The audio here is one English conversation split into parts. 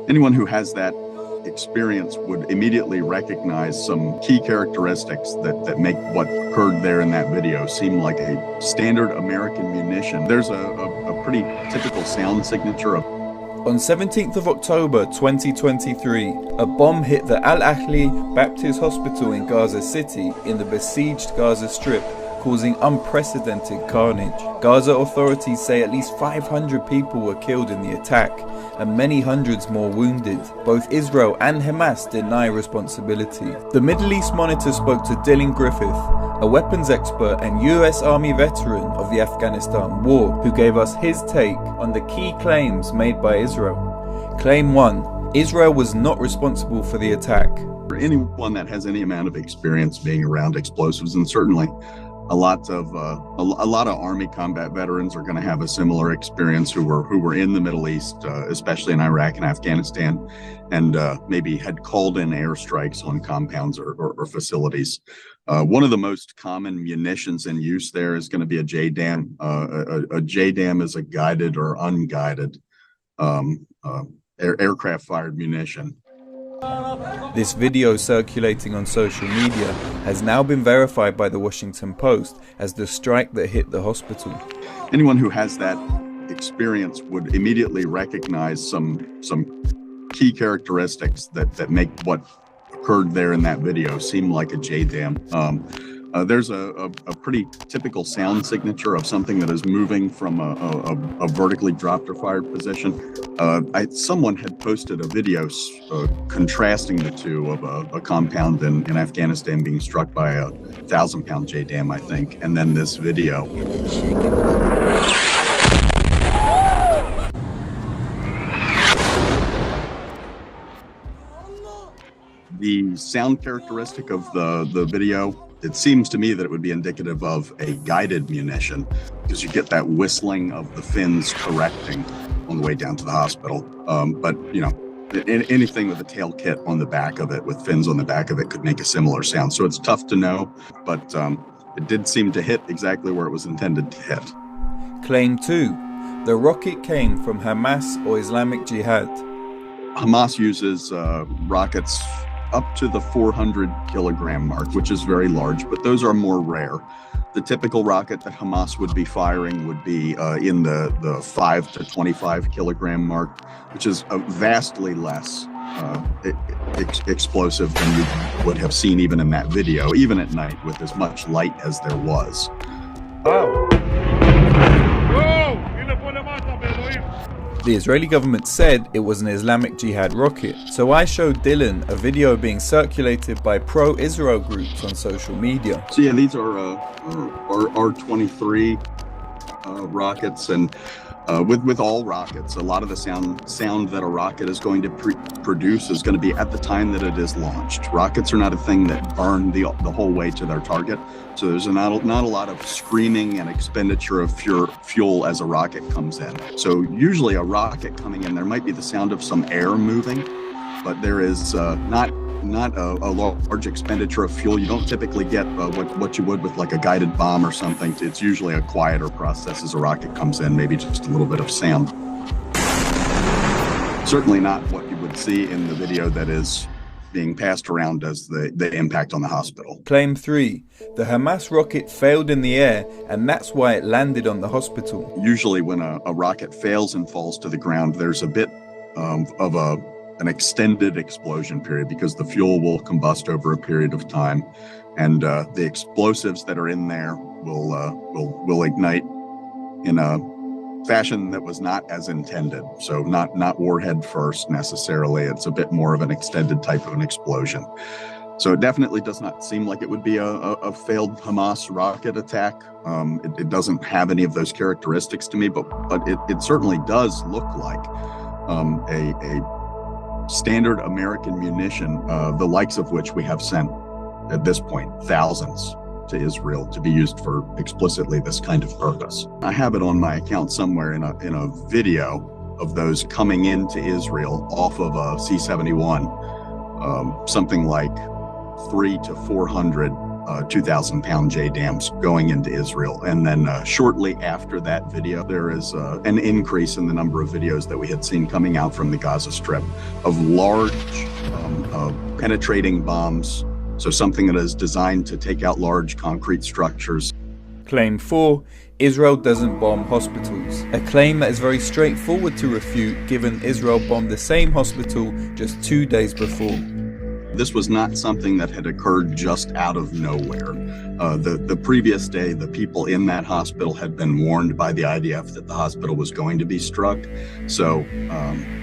Anyone who has that experience would immediately recognize some key characteristics that make what occurred there in that video seem like a standard American munition. There's a pretty typical sound signature of. On 17th of October 2023, a bomb hit the Al Ahli Baptist Hospital in Gaza City in the besieged Gaza Strip, causing unprecedented carnage. Gaza authorities say at least 500 people were killed in the attack and many hundreds more wounded. Both Israel and Hamas deny responsibility. The Middle East Monitor spoke to Dylan Griffith, a weapons expert and US Army veteran of the Afghanistan war, who gave us his take on the key claims made by Israel. Claim 1. Israel was not responsible for the attack. For anyone that has any amount of experience being around explosives, and certainly a lot of Army combat veterans are going to have a similar experience who were in the Middle East, especially in Iraq and Afghanistan, and maybe had called in airstrikes on compounds or facilities. One of the most common munitions in use there is going to be a JDAM. A JDAM is a guided or unguided aircraft-fired munition. This video circulating on social media has now been verified by the Washington Post as the strike that hit the hospital. Anyone who has that experience would immediately recognize some key characteristics that make what occurred there in that video seem like a JDAM. There's a pretty typical sound signature of something that is moving from a vertically dropped or fired position. Someone had posted a video contrasting the two of a compound in Afghanistan being struck by a 1,000-pound JDAM, I think, and then this video. The sound characteristic of the video, it seems to me that it would be indicative of a guided munition, because you get that whistling of the fins correcting on the way down to the hospital. But, you know, anything with a tail kit on the back of it, with fins on the back of it, could make a similar sound. So it's tough to know, but it did seem to hit exactly where it was intended to hit. Claim 2. The rocket came from Hamas or Islamic Jihad. Hamas uses rockets up to the 400 kilogram mark, which is very large, but those are more rare. The typical rocket that Hamas would be firing would be in the 5 to 25 kilogram mark, which is vastly less explosive than you would have seen even in that video, even at night with as much light as there was. Wow. The Israeli government said it was an Islamic Jihad rocket, so I showed Dylan a video being circulated by pro-Israel groups on social media. So yeah, these are R-23 rockets, and with all rockets, a lot of the sound that a rocket is going to produce is going to be at the time that it is launched. Rockets are not a thing that burn the whole way to their target, so there's not a lot of screaming and expenditure of fuel as a rocket comes in. So usually a rocket coming in, there might be the sound of some air moving, but there is not a large expenditure of fuel. You don't typically get what you would with like a guided bomb or something. It's usually a quieter process as a rocket comes in, maybe just a little bit of sound. Certainly not what you would see in the video that is being passed around as the impact on the hospital. Claim 3. The Hamas rocket failed in the air, and that's why it landed on the hospital. Usually when a rocket fails and falls to the ground, there's a bit of an extended explosion period, because the fuel will combust over a period of time, and the explosives that are in there will ignite in a fashion that was not as intended. So not warhead first necessarily. It's a bit more of an extended type of an explosion. So it definitely does not seem like it would be a failed Hamas rocket attack. It doesn't have any of those characteristics to me, but it certainly does look like a standard American munition, the likes of which we have sent at this point thousands to Israel to be used for explicitly this kind of purpose. I have it on my account somewhere in a video of those coming into Israel off of a C-71, something like 300 to 400 2,000-pound JDAMs going into Israel. And then shortly after that video, there is an increase in the number of videos that we had seen coming out from the Gaza Strip of large penetrating bombs. So something that is designed to take out large concrete structures. Claim 4. Israel doesn't bomb hospitals. A claim that is very straightforward to refute given Israel bombed the same hospital just 2 days before. This was not something that had occurred just out of nowhere. The previous day, the people in that hospital had been warned by the IDF that the hospital was going to be struck. So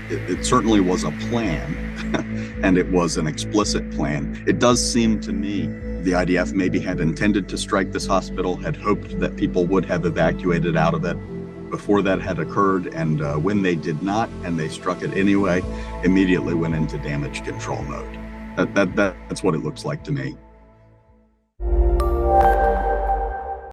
it certainly was a plan, and it was an explicit plan. It does seem to me the IDF maybe had intended to strike this hospital, had hoped that people would have evacuated out of it before that had occurred, and when they did not, and they struck it anyway, immediately went into damage control mode. That's what it looks like to me.